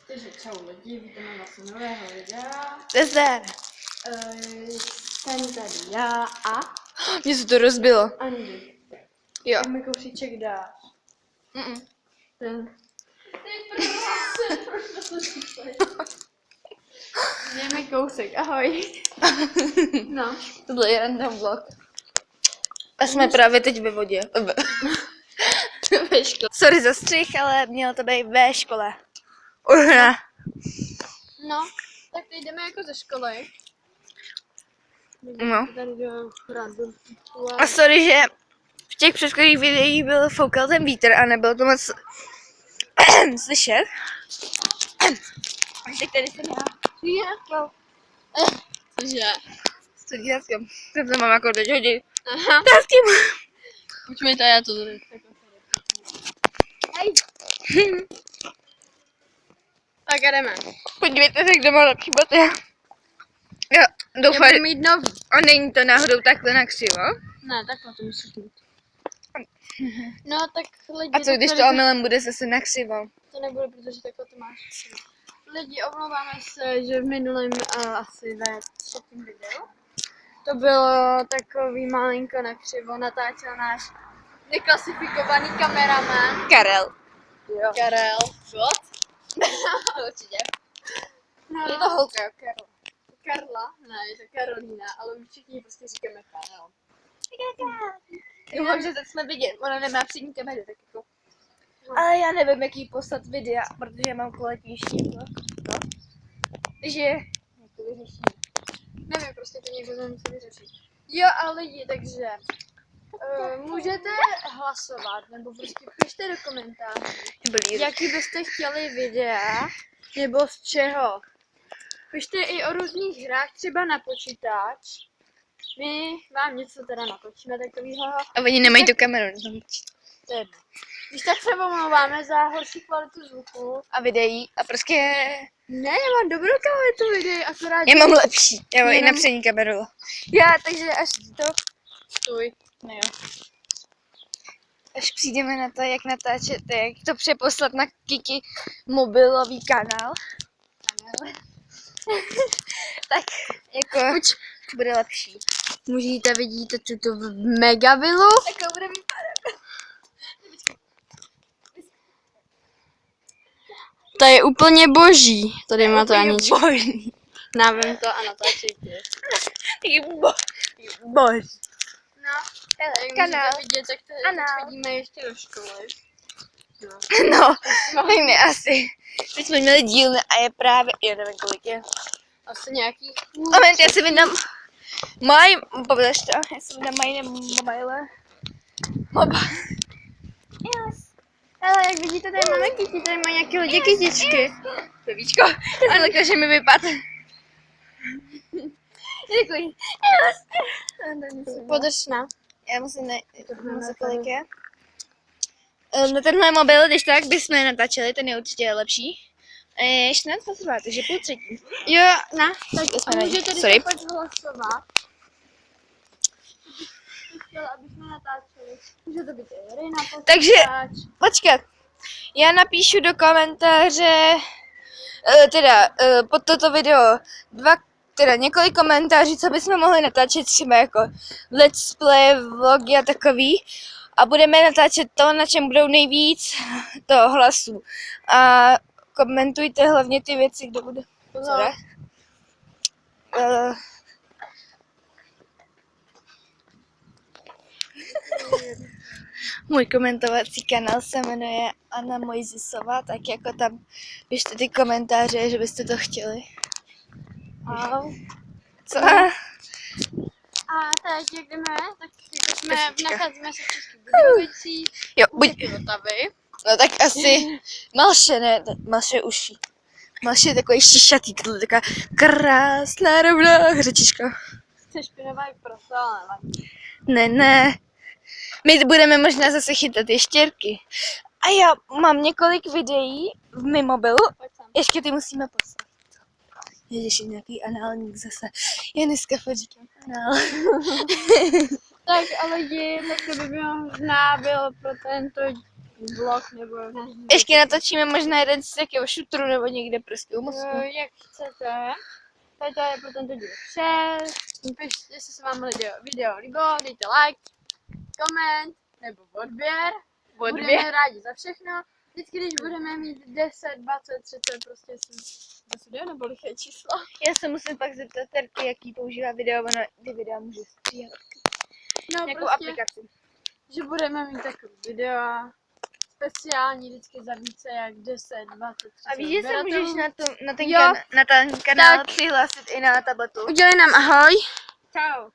Takže čau lidi, vítáme vás u nového videa. Zdar. Jsem tady já a Mně se to rozbilo. Andy. Jo. Jak mi kousíček dáš? Ten. Dej mi kousek, ahoj. No. Tohle je random vlog. A jsme právě teď ve vodě. Ve škole. Sorry za střih, ale mělo to být ve škole. Urna. No, tak teď jdeme jako ze školy. No. Tady do random. A sorry, že v těch předchozích videích byl foukal ten vítr a nebylo to moc slyšet. Teď tady jsem já. No. Cože? Studiátkám. Jsem to mám jako teď hodit. Aha. Tátky. Počkejte, já to tady. Hej. Tak jdeme. Podívejte se, kdo má lepší boty. Jo, doufám, Já budu mít nový. a není to náhodou takhle nakřivo. Ne, takhle to musíš mít. No tak lidi... A co když to omylem bude zase nakřivo? To nebude, protože takhle to máš. Lidi, omlouváme se, že v minulém asi ve třetím videu to bylo takový malinko nakřivo, natáčel náš neklasifikovaný kameraman. Karel. Jo. Karel. What? Určitě. No, Je to holka, Karel. Karla? Ne, je to Karolína, ale my všichni prostě říkáme Karel. Doufám, že teď jsme vidět, ona nemá přední kameru, tak jako. Ale já nevím, jaký poslat videa, protože mám kvalitnější vlog. No. Takže jak to vyřešíme. Nevím, prostě to někdo to musí vyřešit. Jo, a lidi, takže můžete hlasovat, nebo prostě pište do komentářů, jaký byste chtěli videa, nebo z čeho. Pište i o různých hrách, třeba na počítač. My vám něco teda natočíme takovýho. A oni nemají tu kameru, To je jedno. Když tak se omlouváme za horší kvalitu zvuku. a videí a prostě Ne, já mám dobrou kvalitu videí, akorát... já mám lepší. Já mám i Jenom- na přední kameru. Já, takže až to, Stůj. no jo. Až přijdeme na to, jak natáčet, jak to přeposlat na Kiki mobilový kanál. Tak jako bude lepší. Můžete vidíte tuto megavilu. Tak bude vypadat. To je úplně boží. Tady máte Úplně Aničku. boží. Návím to a natáčejte. Boží. No, jak Kanál. můžete vidět, tak teď Kanál. chodíme ještě do školy. No, tak ne asi. Teď jsme měli dílny a je právě, já nevím kolik je. Asi nějaký... Moment, já si vydám povedeš to, já si vydám mobile. Yes. Ale jak vidíte, tady máme kytí, tady má nějaké lidi kytičky. Babičko, já jsem řekla, že mi vypad. Děkuji. Podrž na. Já musím najít, kolik je. Na tenhle mobil, když tak bychom natáčeli, ten je určitě lepší. 14:22, takže půl třetí. Jo, na. Tak jsme a na- můžete sorry. teď pak hlasovat. Chtěla, aby jsme natáčeli. Může to být i hry na počítač. Takže, počkat. Já napíšu do komentáře, pod toto video několik komentářů, co bychom mohli natáčet, třeba jako let's play, vlogy a takový. A budeme natáčet to, na čem budou nejvíc toho hlasů. A komentujte hlavně ty věci, kdo bude. Pozor. Můj komentovací kanál se jmenuje Anna Mojzisová, tak jako tam pište ty komentáře, že byste to chtěli. Au. Co? A teď jak jdeme, tak jako jsme Pesička. nacházíme se v Českých Budějovicích, Jo, u Vltavy. no tak asi Malše, ne, Malše uší. Malše je takový šišatý, tohle taková krásná rovná hřečička. Jsi špinavá jak prasa, ale Ne. My budeme možná zase chytat ještěrky. A já mám několik videí v mém mobilu, pojď sem. ještě ty musíme poslat. Ježiš, nějaký análník zase. Já dneska fakt říkám anál. Tak ale tak to by možná byl pro tento vlog nebo... Ještě natočíme možná jeden z jakého šutru nebo někde prostě u mostu. Jak chcete. Tady to je pro tento díl vše. Pište, jestli se vám video líbilo, dejte like, koment nebo odběr. Budeme rádi za všechno. Vždycky, když budeme mít 10, 20, 30, prostě video nebo liché číslo. Já se musím pak zeptat Terky, jaký používá video, ona ty videa může stříhat. No, Jakou prostě, aplikaci. že budeme mít takový video speciální vždycky za více jak 10, 20, 30 A víš, že se můžeš na ten Jo. kanál Tak. přihlásit i na tabletu? Udělej nám ahoj. Čau.